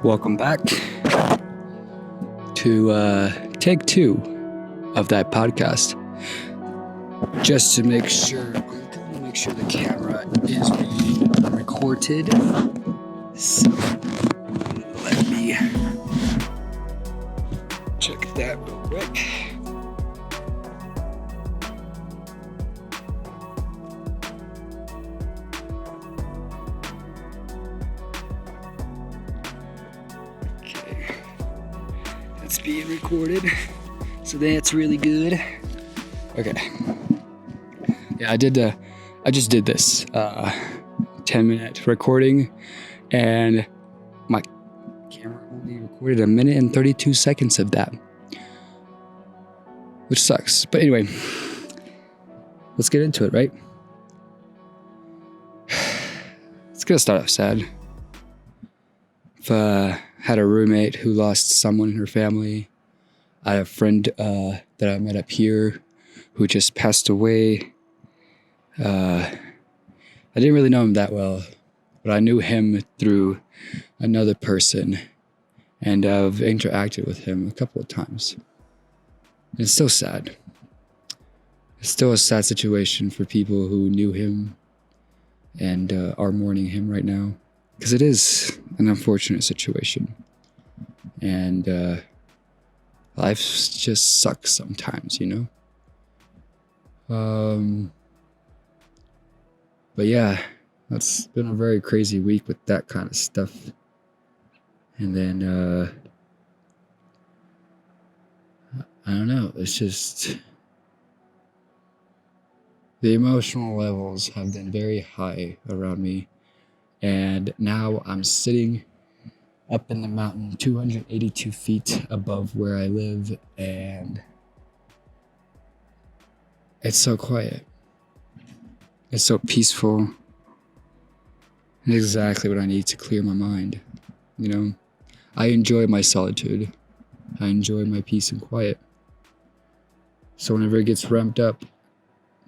Welcome back to take 2 of that podcast. Just to make sure, I'm going to make sure the camera is being recorded. So let me check that real quick. It's being recorded, so that's really good. Okay. Yeah, I just did this 10-minute recording, and my camera only recorded 1 minute and 32 seconds of that, which sucks. But anyway, let's get into it, right? It's gonna start off sad. Had a roommate who lost someone in her family. I had a friend that I met up here who just passed away. I didn't really know him that well, but I knew him through another person, and I've interacted with him a couple of times. And it's still sad. It's still a sad situation for people who knew him and are mourning him right now. Because it is an unfortunate situation. And life just sucks sometimes, you know? But yeah, that's been a very crazy week with that kind of stuff. And then, I don't know, it's just... the emotional levels have been very high around me. And now I'm sitting up in the mountain 282 feet above where I live, and it's so quiet. It's so peaceful. It's exactly what I need to clear my mind. You know, I enjoy my solitude. I enjoy my peace and quiet. So whenever it gets ramped up, it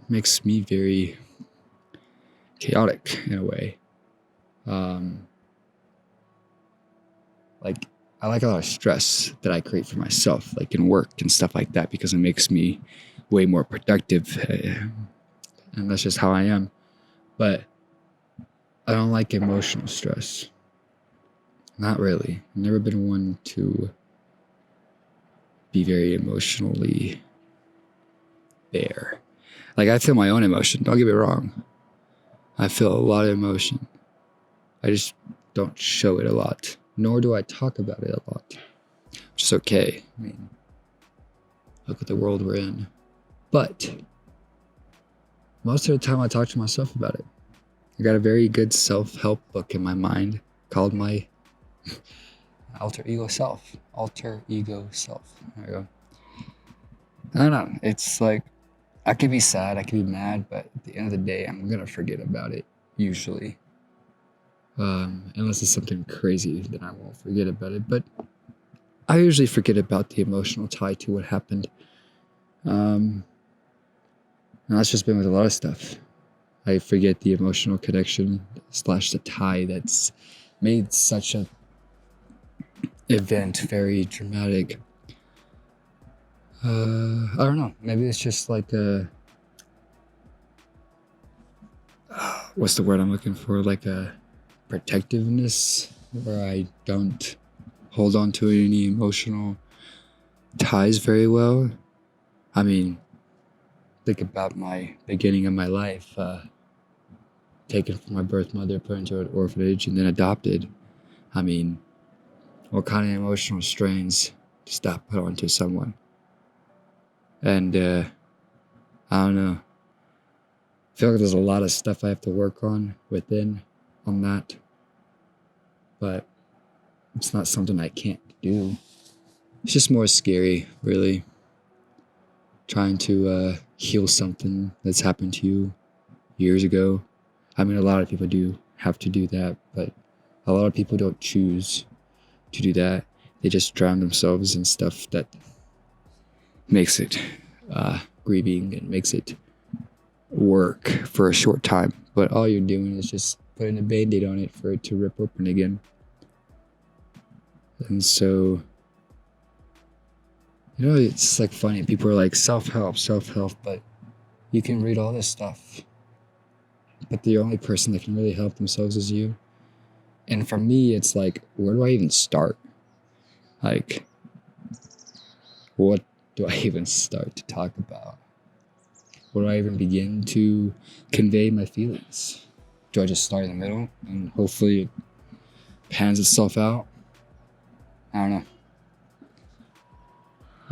makes me very chaotic in a way. Like, I like a lot of stress that I create for myself, like in work and stuff like that, because it makes me way more productive. And that's just how I am. But I don't like emotional stress. Not really. I've never been one to be very emotionally there. Like, I feel my own emotion. Don't get me wrong. I feel a lot of emotion. I just don't show it a lot, nor do I talk about it a lot, which is okay. I mean, look at the world we're in. But most of the time I talk to myself about it. I got a very good self-help book in my mind called my alter ego self. Alter ego self. There we go. I don't know. It's like, I could be sad, I could be mad, but at the end of the day, I'm going to forget about it, usually. Unless it's something crazy, then I won't forget about it. But I usually forget about the emotional tie to what happened. And that's just been with a lot of stuff. I forget the emotional connection / the tie that's made such a event very dramatic. I don't know. Maybe it's just like what's the word I'm looking for? Like a protectiveness, where I don't hold on to any emotional ties very well. I mean, think about my beginning of my life, taken from my birth mother, put into an orphanage, and then adopted. I mean, what kind of emotional strains does that put onto someone? And I don't know. I feel like there's a lot of stuff I have to work on on that. But it's not something I can't do. It's just more scary, really. Trying to heal something that's happened to you years ago. I mean, a lot of people do have to do that, but a lot of people don't choose to do that. They just drown themselves in stuff that makes it grieving and makes it work for a short time. But all you're doing is just putting a Band-Aid on it for it to rip open again. And so, it's like funny. People are like self-help, but you can read all this stuff, but the only person that can really help themselves is you. And for me, it's like, where do I even start? Like, what do I even start to talk about? Where do I even begin to convey my feelings? Do I just start in the middle and hopefully it pans itself out? I don't know.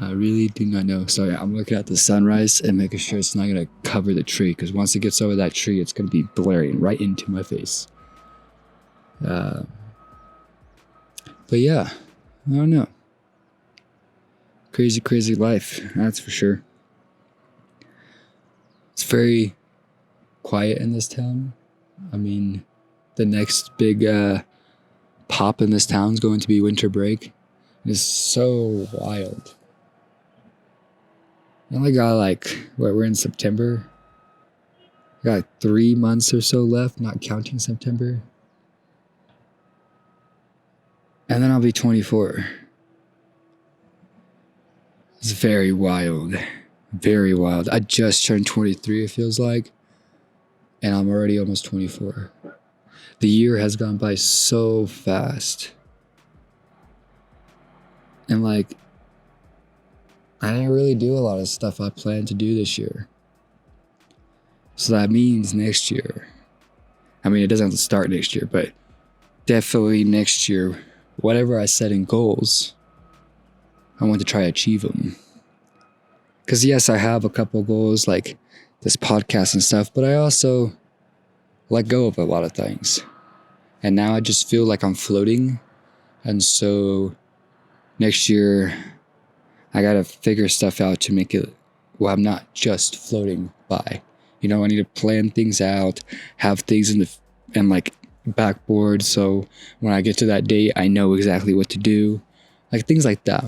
I really do not know. So yeah, I'm looking at the sunrise and making sure it's not going to cover the tree, because once it gets over that tree, it's going to be blaring right into my face. But yeah, I don't know. Crazy, crazy life, that's for sure. It's very quiet in this town. I mean, the next big pop in this town is going to be winter break. It's so wild. I only got we're in September. I got 3 months or so left, not counting September. And then I'll be 24. It's very wild. Very wild. I just turned 23, it feels like. And I'm already almost 24. The year has gone by so fast. And I didn't really do a lot of stuff I planned to do this year. So that means next year. I mean, it doesn't have to start next year, but definitely next year, whatever I set in goals, I want to try to achieve them. Because yes, I have a couple goals like this podcast and stuff, but I also let go of a lot of things. And now I just feel like I'm floating. And so next year, I got to figure stuff out to make it, well, I'm not just floating by. I need to plan things out, have things in backboard. So when I get to that date, I know exactly what to do. Things like that.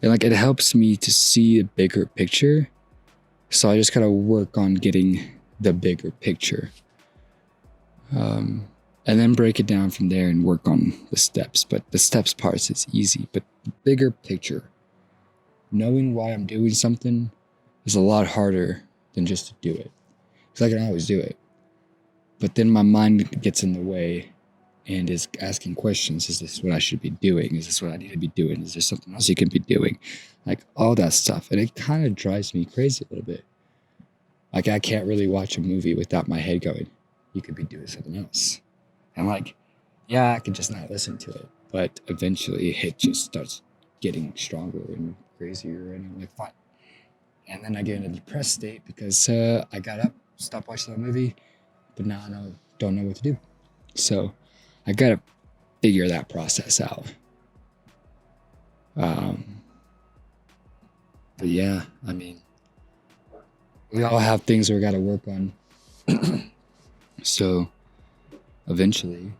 And it helps me to see a bigger picture. So I just got to work on getting the bigger picture. And then break it down from there and work on the steps. But the steps parts is easy. But the bigger picture, knowing why I'm doing something, is a lot harder than just to do it. Because I can always do it. But then my mind gets in the way and is asking questions. Is this what I should be doing? Is this what I need to be doing? Is there something else you can be doing? All that stuff. And it kind of drives me crazy a little bit. I can't really watch a movie without my head going, you could be doing something else. And yeah, I can just not listen to it. But eventually it just starts getting stronger and crazier. And I'm like, fine. And then I get in a depressed state because I got up, stopped watching the movie, but now I don't know what to do. So I got to figure that process out. But yeah, I mean, we all have things that we got to work on. So eventually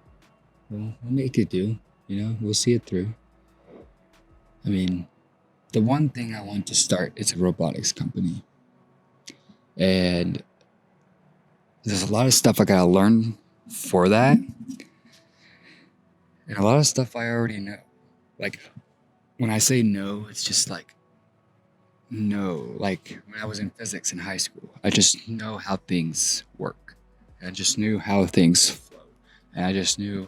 we'll make it do, we'll see it through. I mean, the one thing I want to start is a robotics company. And there's a lot of stuff I got to learn for that. And a lot of stuff I already know. When I say no, it's just no. When I was in physics in high school, I just know how things work. And I just knew how things flow. And I just knew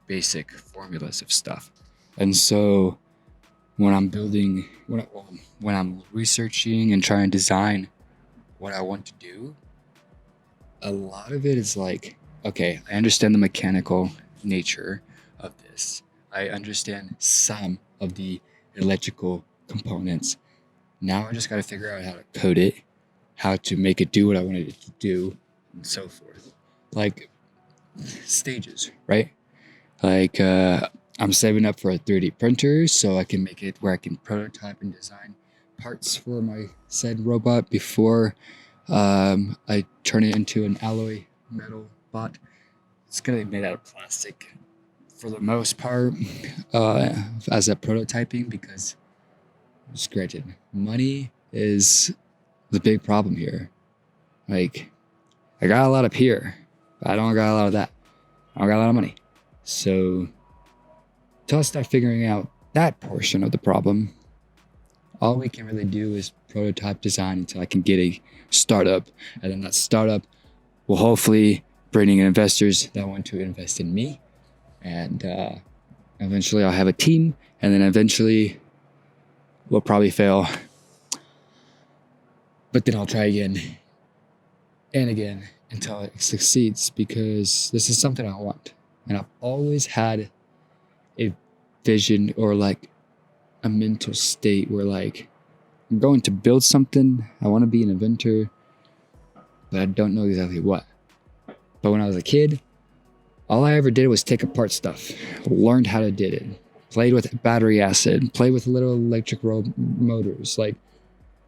basic formulas of stuff. And so when I'm building, when I'm researching and trying to design what I want to do, a lot of it is okay, I understand the mechanical nature of this. I understand some of the electrical components. Now I just got to figure out how to code it, how to make it do what I wanted it to do, and so forth. Stages, right? I'm saving up for a 3D printer so I can make it where I can prototype and design parts for my said robot before I turn it into an alloy metal bot. It's going to be made out of plastic for the most part as a prototyping, because, granted, money is the big problem here. I got a lot up here, but I don't got a lot of that. I don't got a lot of money. So until I start figuring out that portion of the problem. All we can really do is prototype design until I can get a startup. And then that startup will hopefully bring in investors that want to invest in me. And eventually I'll have a team. And then eventually we'll probably fail. But then I'll try again and again until it succeeds, because this is something I want. And I've always had a vision or like a mental state where like I'm going to build something. I want to be an inventor, but I don't know exactly what. But when I was a kid, all I ever did was take apart stuff, learned how to do it, played with battery acid, played with little electric motors. Like,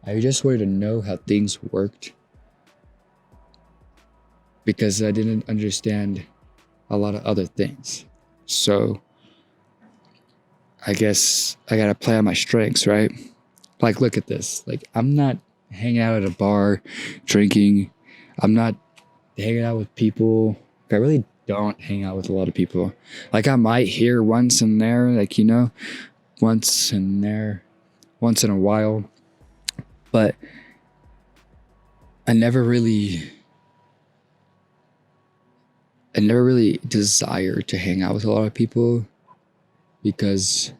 I just wanted to know how things worked, because I didn't understand a lot of other things. So I guess I gotta play on my strengths, right? Like, look at this. Like, I'm not hanging out at a bar, drinking. I'm not hanging out with people. I really don't hang out with a lot of people. Like, I might hear once in there, like, you know, once in there, once in a while. But I never really desire to hang out with a lot of people, because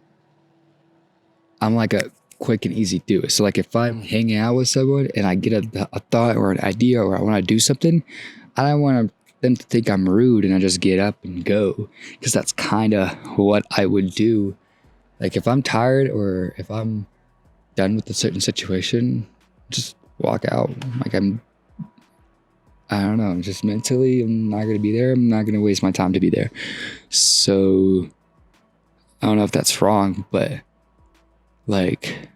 I'm like a quick and easy do it. So like, if I'm hanging out with someone and I get a thought or an idea, or I want to do something, I don't want them to think I'm rude and I just get up and go, because that's kind of what I would do. Like, if I'm tired or if I'm done with a certain situation, just walk out. Like, I don't know, just mentally, I'm not going to be there. I'm not going to waste my time to be there. So I don't know if that's wrong, but like,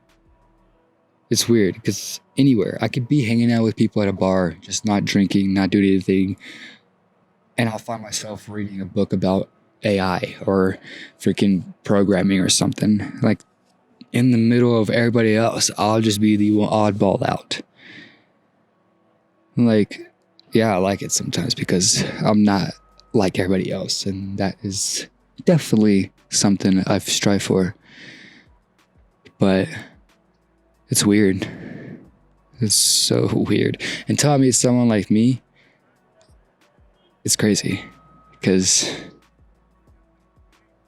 it's weird, because anywhere I could be hanging out with people at a bar, just not drinking, not doing anything, and I'll find myself reading a book about AI or freaking programming or something. Like, in the middle of everybody else, I'll just be the oddball out. Like, yeah, I like it sometimes because I'm not like everybody else, and that is definitely something I've strived for. But it's weird. It's so weird. Until I meet someone like me, it's crazy, because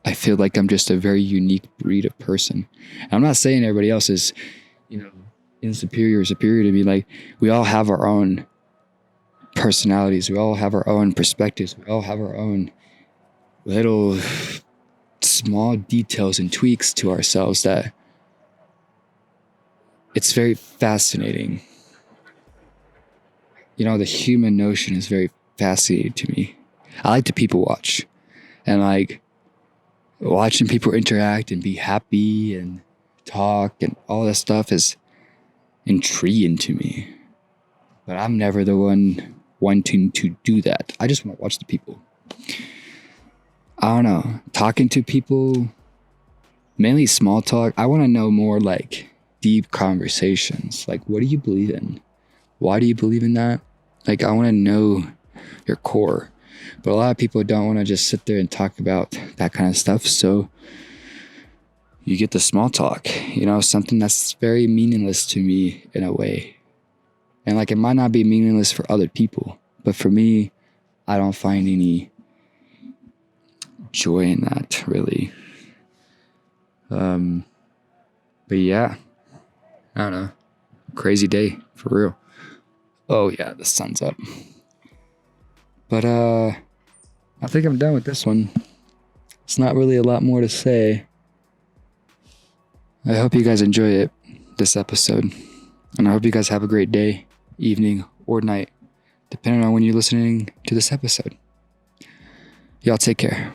I feel like I'm just a very unique breed of person. And I'm not saying everybody else is, inferior or superior to me. Like, we all have our own personalities. We all have our own perspectives. We all have our own little small details and tweaks to ourselves that it's very fascinating. The human notion is very fascinating to me. I like to people watch, and like watching people interact and be happy and talk and all that stuff is intriguing to me. But I'm never the one wanting to do that. I just want to watch the people. I don't know. Talking to people, mainly small talk. I want to know more like deep conversations. Like, what do you believe in? Why do you believe in that? Like, I want to know your core. But a lot of people don't want to just sit there and talk about that kind of stuff. So you get the small talk, something that's very meaningless to me in a way. And like, it might not be meaningless for other people, but for me, I don't find any joy in that, really. But yeah, I don't know. Crazy day, for real. Oh yeah, the sun's up. But I think I'm done with this one. It's not really a lot more to say. I hope you guys enjoy it, this episode. And I hope you guys have a great day, evening, or night, depending on when you're listening to this episode. Y'all take care.